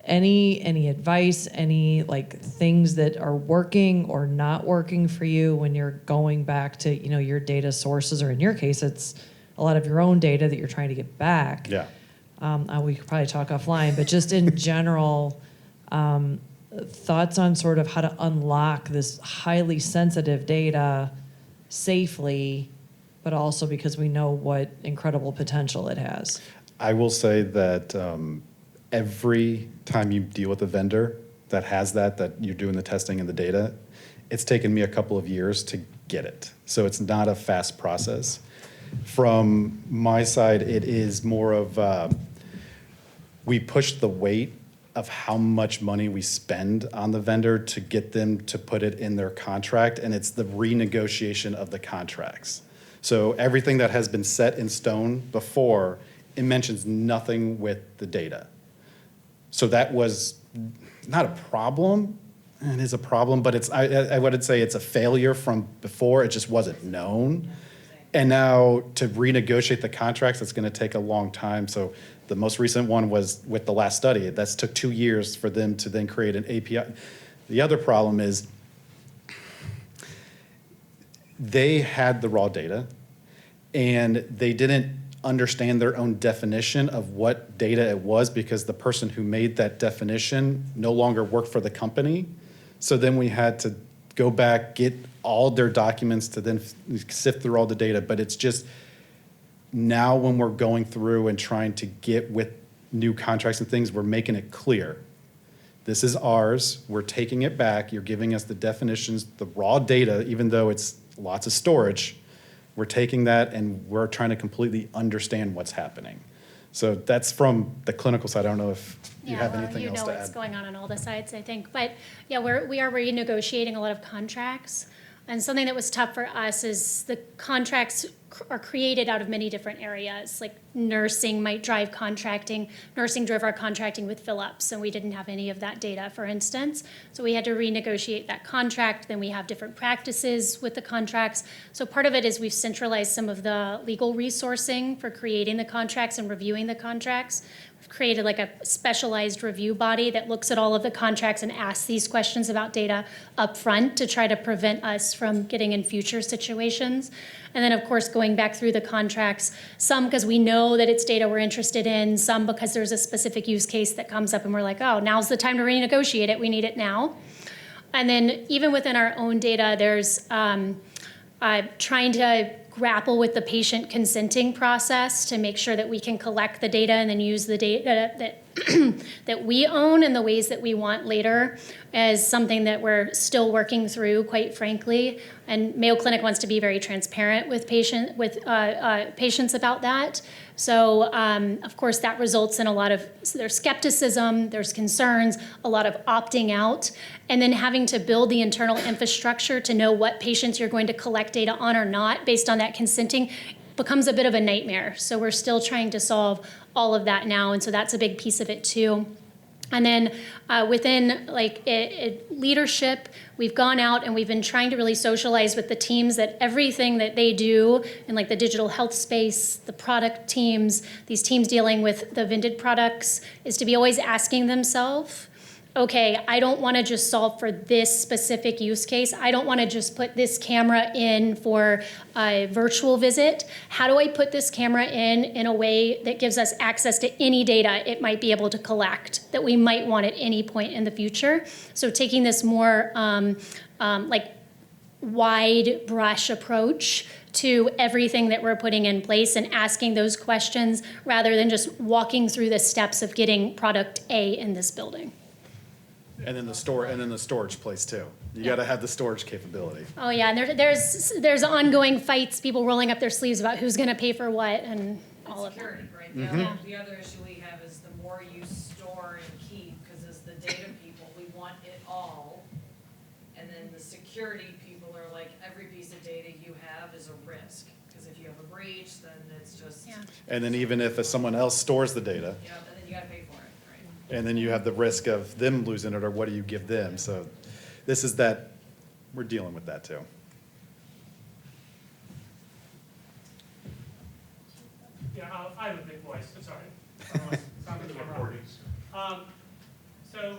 any advice, any things that are working or not working for you when you're going back to, your data sources, or in your case, it's a lot of your own data that you're trying to get back. Yeah. We could probably talk offline, but just in general, thoughts on sort of how to unlock this highly sensitive data safely, but also because we know what incredible potential it has. I will say that every time you deal with a vendor that has that you're doing the testing and the data, it's taken me a couple of years to get it. So it's not a fast process. From my side, it is more of we push the weight of how much money we spend on the vendor to get them to put it in their contract, and it's the renegotiation of the contracts. So everything that has been set in stone before, it mentions nothing with the data. So that was not a problem. It is a problem, but I would say it's a failure from before. It just wasn't known. And now to renegotiate the contracts, it's going to take a long time. So the most recent one was with the last study. That took 2 years for them to then create an API. The other problem is they had the raw data, and they didn't understand their own definition of what data it was, because the person who made that definition no longer worked for the company. So then we had to go back, get all their documents to then sift through all the data. But it's just now when we're going through and trying to get with new contracts and things, we're making it clear. This is ours. We're taking it back. You're giving us the definitions, the raw data, even though it's lots of storage. We're taking that and we're trying to completely understand what's happening. So that's from the clinical side. I don't know if you have anything else to add. You know what's going on all the sides, I think. But yeah, we are renegotiating a lot of contracts. And something that was tough for us is the contracts are created out of many different areas. Like nursing might drive contracting. Nursing drove our contracting with Philips, and we didn't have any of that data, for instance. So we had to renegotiate that contract. Then we have different practices with the contracts. So part of it is we've centralized some of the legal resourcing for creating the contracts and reviewing the contracts. We've created like a specialized review body that looks at all of the contracts and asks these questions about data up front to try to prevent us from getting in future situations. And then, of course, going back through the contracts, some because we know that it's data we're interested in, some because there's a specific use case that comes up and we're like, oh, now's the time to renegotiate it. We need it now. And then even within our own data, there's trying to grapple with the patient consenting process to make sure that we can collect the data and then use the data that that we own and the ways that we want later is something that we're still working through, quite frankly. And Mayo Clinic wants to be very transparent with patients about that. So, of course, that results in there's skepticism, there's concerns, a lot of opting out, and then having to build the internal infrastructure to know what patients you're going to collect data on or not based on that consenting becomes a bit of a nightmare. So we're still trying to solve all of that now, and so that's a big piece of it too. And then within leadership, we've gone out and we've been trying to really socialize with the teams that everything that they do in like the digital health space, the product teams, these teams dealing with the vended products, is to be always asking themselves, okay, I don't want to just solve for this specific use case. I don't want to just put this camera in for a virtual visit. How do I put this camera in a way that gives us access to any data it might be able to collect that we might want at any point in the future? So taking this more wide brush approach to everything that we're putting in place and asking those questions rather than just walking through the steps of getting product A in this building. And then the storage place too. You got to have the storage capability. Oh yeah, and there's ongoing fights, people rolling up their sleeves about who's going to pay for what and all of that. Security, right? The other issue we have is the more you store and keep, because as the data people, we want it all. And then the security people are like, every piece of data you have is a risk. Because if you have a breach, then it's just. Yeah. And then even if someone else stores the data. Yeah, and then you got to pay for it. And then you have the risk of them losing it, or what do you give them? So this is that, we're dealing with that too. Yeah, I have a big voice, I'm sorry. I'm in the recordings. So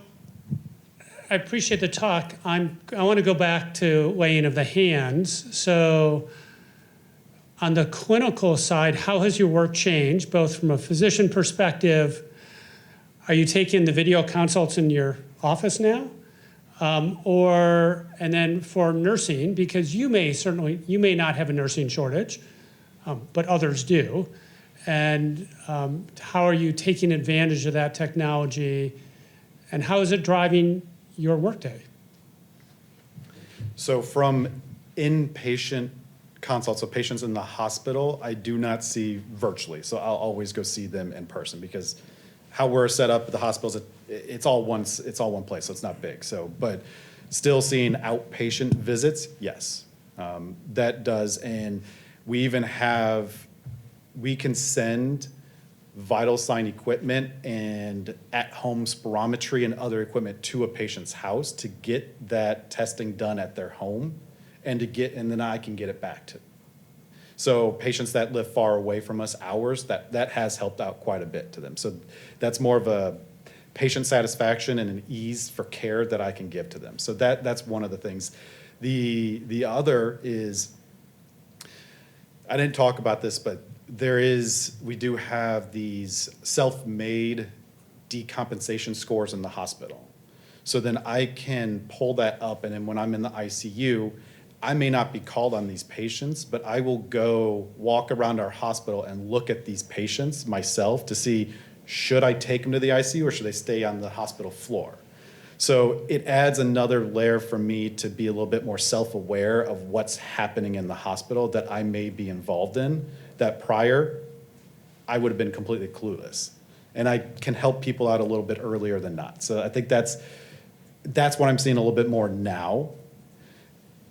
I appreciate the talk. I want to go back to weighing of the hands. So on the clinical side, how has your work changed, both from a physician perspective? Are you taking the video consults in your office now? And then for nursing, because you may not have a nursing shortage, but others do. And how are you taking advantage of that technology? And how is it driving your workday? So from inpatient consults, so patients in the hospital, I do not see virtually. So I'll always go see them in person, because how we're set up at the hospitals, it's all one place, so it's not big. So, but still seeing outpatient visits, yes, that does. And we can send vital sign equipment and at-home spirometry and other equipment to a patient's house to get that testing done at their home, and then I can get it back to. So patients that live far away from us, hours, that has helped out quite a bit to them. So that's more of a patient satisfaction and an ease for care that I can give to them. So that's one of the things. The other is, I didn't talk about this, but we do have these self-made decompensation scores in the hospital. So then I can pull that up, and then when I'm in the ICU, I may not be called on these patients, but I will go walk around our hospital and look at these patients myself to see, should I take them to the ICU or should they stay on the hospital floor? So it adds another layer for me to be a little bit more self-aware of what's happening in the hospital that I may be involved in, that prior I would have been completely clueless. And I can help people out a little bit earlier than not. So I think that's what I'm seeing a little bit more now.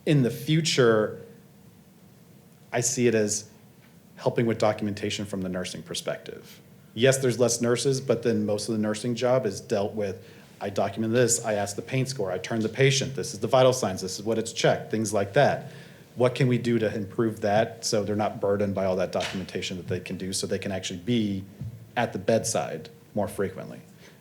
In the future, I see it as helping with documentation from the nursing perspective. Yes, there's less nurses, but then most of the nursing job is dealt with, I document this, I ask the pain score, I turn the patient, this is the vital signs, this is what it's checked, things like that. What can we do to improve that so they're not burdened by all that documentation that they can do, so they can actually be at the bedside more frequently?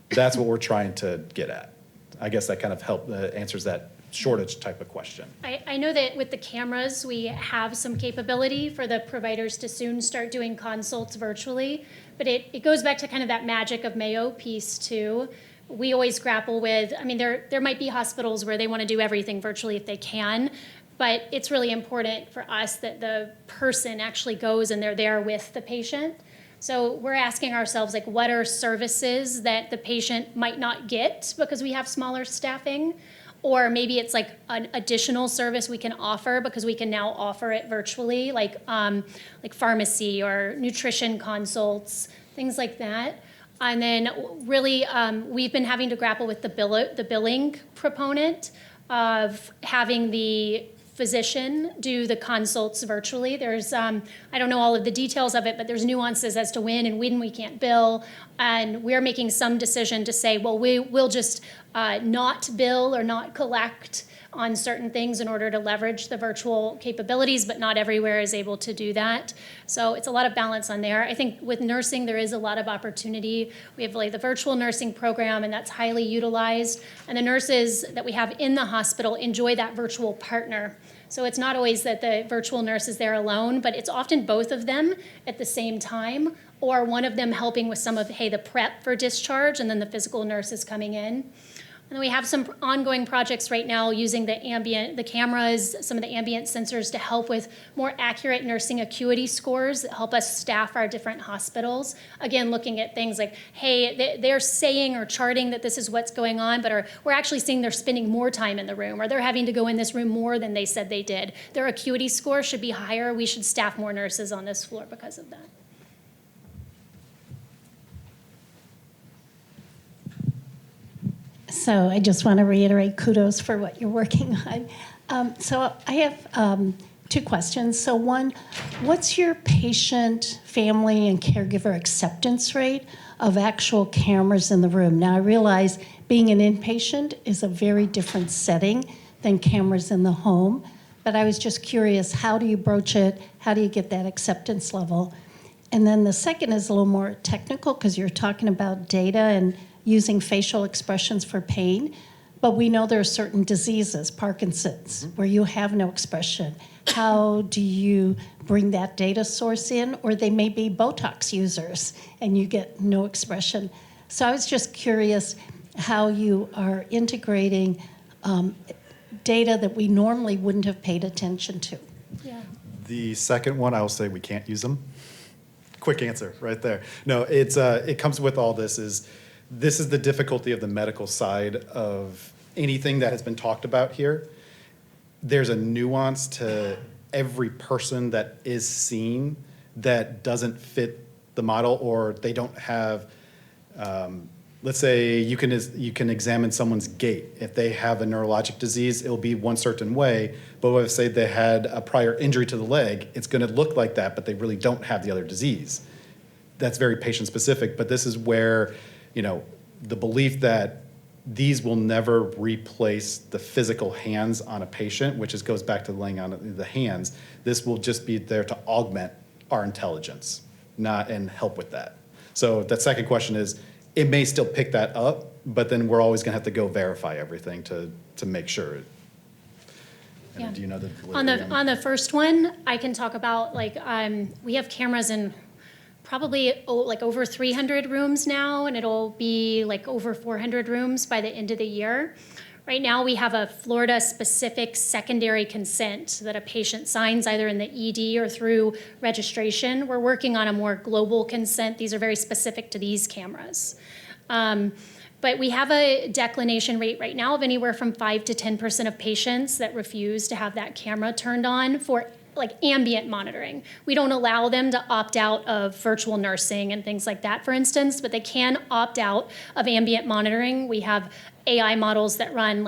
That's what we're trying to get at. I guess that kind of answers that shortage type of question. I know that with the cameras, we have some capability for the providers to soon start doing consults virtually, but it goes back to kind of that magic of Mayo piece too. We always grapple with, I mean, there might be hospitals where they want to do everything virtually if they can, but it's really important for us that the person actually goes and they're there with the patient. So we're asking ourselves, like, what are services that the patient might not get because we have smaller staffing? Or maybe it's like an additional service we can offer because we can now offer it virtually, like pharmacy or nutrition consults, things like that. And then really, we've been having to grapple with the billing proponent of having the physician do the consults virtually. There's, I don't know all of the details of it, but there's nuances as to when and when we can't bill. And we're making some decision to say, well, we'll just not bill or not collect on certain things in order to leverage the virtual capabilities, but not everywhere is able to do that. So it's a lot of balance on there. I think with nursing, there is a lot of opportunity. We have like the virtual nursing program, and that's highly utilized. And the nurses that we have in the hospital enjoy that virtual partner. So it's not always that the virtual nurse is there alone, but it's often both of them at the same time, or one of them helping with some of, hey, the prep for discharge, and then the physical nurse is coming in. And we have some ongoing projects right now using the cameras, some of the ambient sensors to help with more accurate nursing acuity scores that help us staff our different hospitals. Again, looking at things like, hey, they're saying or charting that this is what's going on, but we're actually seeing they're spending more time in the room, or they're having to go in this room more than they said they did. Their acuity score should be higher. We should staff more nurses on this floor because of that. So I just want to reiterate kudos for what you're working on. So I have two questions. So one, what's your patient, family, and caregiver acceptance rate of actual cameras in the room? Now I realize being an inpatient is a very different setting than cameras in the home, but I was just curious, how do you broach it? How do you get that acceptance level? And then the second is a little more technical because you're talking about data and using facial expressions for pain, but we know there are certain diseases, Parkinson's, where you have no expression. How do you bring that data source in? Or they may be Botox users and you get no expression. So I was just curious how you are integrating data that we normally wouldn't have paid attention to. Yeah. The second one, I will say we can't use them. Quick answer right there. No, it comes with all this is the difficulty of the medical side of anything that has been talked about here. There's a nuance to every person that is seen that doesn't fit the model, or they don't have, let's say you can examine someone's gait. If they have a neurologic disease, it'll be one certain way, but let's say they had a prior injury to the leg, it's gonna look like that, but they really don't have the other disease. That's very patient specific, but this is where, the belief that these will never replace the physical hands on a patient, which goes back to laying on the hands. This will just be there to augment our intelligence, and help with that. So that second question is, it may still pick that up, but then we're always gonna have to go verify everything to make sure. Yeah. Do you know the On the first one, I can talk about we have cameras in probably over 300 rooms now, and it'll be like over 400 rooms by the end of the year. Right now, we have a Florida-specific secondary consent that a patient signs either in the ED or through registration. We're working on a more global consent. These are very specific to these cameras. But we have a declination rate right now of anywhere from 5 to 10% of patients that refuse to have that camera turned on for ambient monitoring. We don't allow them to opt out of virtual nursing and things like that, for instance, but they can opt out of ambient monitoring. We have AI models that run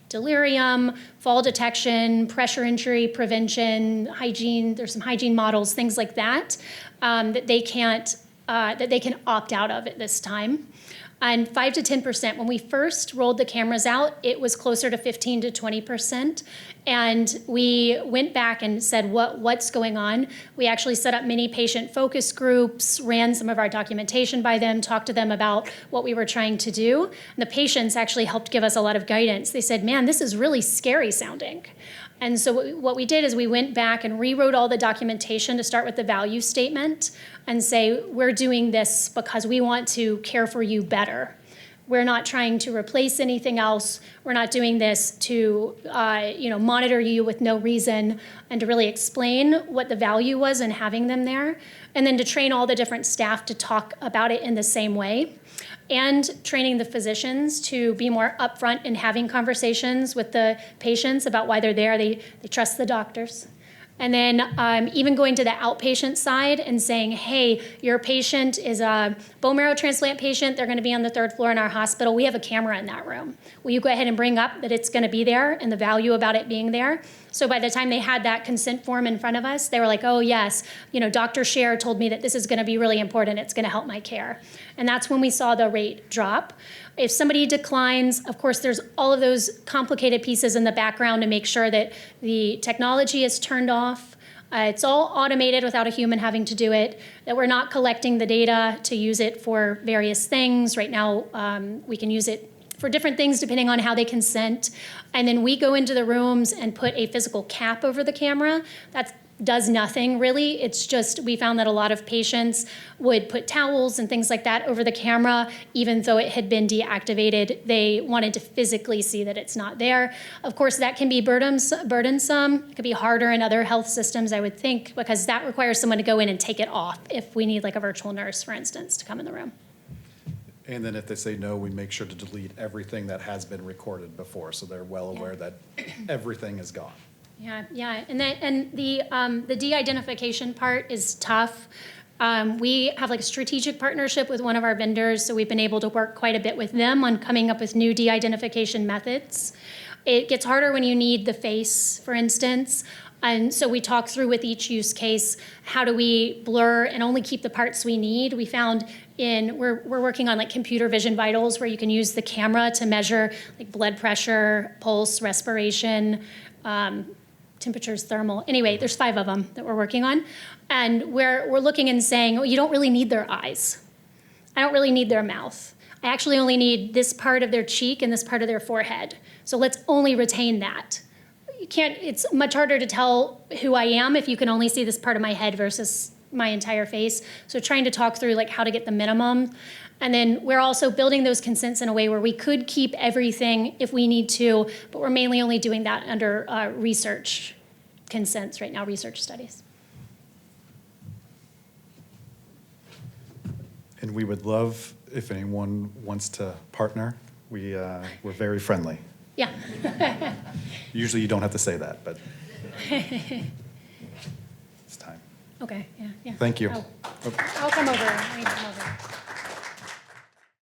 delirium, fall detection, pressure injury prevention, hygiene. There's some hygiene models, things like that, that they can opt out of at this time. And 5 to 10%. When we first rolled the cameras out, it was closer to 15 to 20%. And we went back and said, what's going on? We actually set up many patient focus groups, ran some of our documentation by them, talked to them about what we were trying to do. And the patients actually helped give us a lot of guidance. They said, man, this is really scary sounding. And so what we did is we went back and rewrote all the documentation to start with the value statement and say, we're doing this because we want to care for you better. We're not trying to replace anything else. We're not doing this to, monitor you with no reason and to really explain what the value was in having them there. And then to train all the different staff to talk about it in the same way. And training the physicians to be more upfront in having conversations with the patients about why they're there. They trust the doctors. And then even going to the outpatient side and saying, hey, your patient is a bone marrow transplant patient. They're going to be on the 3rd floor in our hospital. We have a camera in that room. Will you go ahead and bring up that it's going to be there and the value about it being there? So by the time they had that consent form in front of us, they were like, oh, yes, Dr. Scher told me that this is going to be really important. It's going to help my care. And that's when we saw the rate drop. If somebody declines, of course, there's all of those complicated pieces in the background to make sure that the technology is turned off. It's all automated without a human having to do it, that we're not collecting the data to use it for various things. Right now, we can use it for different things depending on how they consent. And then we go into the rooms and put a physical cap over the camera. That does nothing really. It's just, we found that a lot of patients would put towels and things like that over the camera, even though it had been deactivated. They wanted to physically see that it's not there. Of course, that can be burdensome. It could be harder in other health systems, I would think, because that requires someone to go in and take it off if we need like a virtual nurse, for instance, to come in the room. And then if they say no, we make sure to delete everything that has been recorded before, so they're well aware that everything is gone. Yeah, and the de-identification part is tough. We have like a strategic partnership with one of our vendors, so we've been able to work quite a bit with them on coming up with new de-identification methods. It gets harder when you need the face, for instance. And so we talk through with each use case, how do we blur and only keep the parts we need? We found we're working on like computer vision vitals where you can use the camera to measure like blood pressure, pulse, respiration, temperatures, thermal. Anyway, there's 5 of them that we're working on. And we're looking and saying, oh, you don't really need their eyes. I don't really need their mouth. I actually only need this part of their cheek and this part of their forehead. So let's only retain that. It's much harder to tell who I am if you can only see this part of my head versus my entire face. So trying to talk through like how to get the minimum. And then we're also building those consents in a way where we could keep everything if we need to, but we're mainly only doing that under research consents right now, research studies. And we would love if anyone wants to partner. We're very friendly. Yeah. Usually you don't have to say that, but it's time. Okay, yeah. Thank you. I'll come over.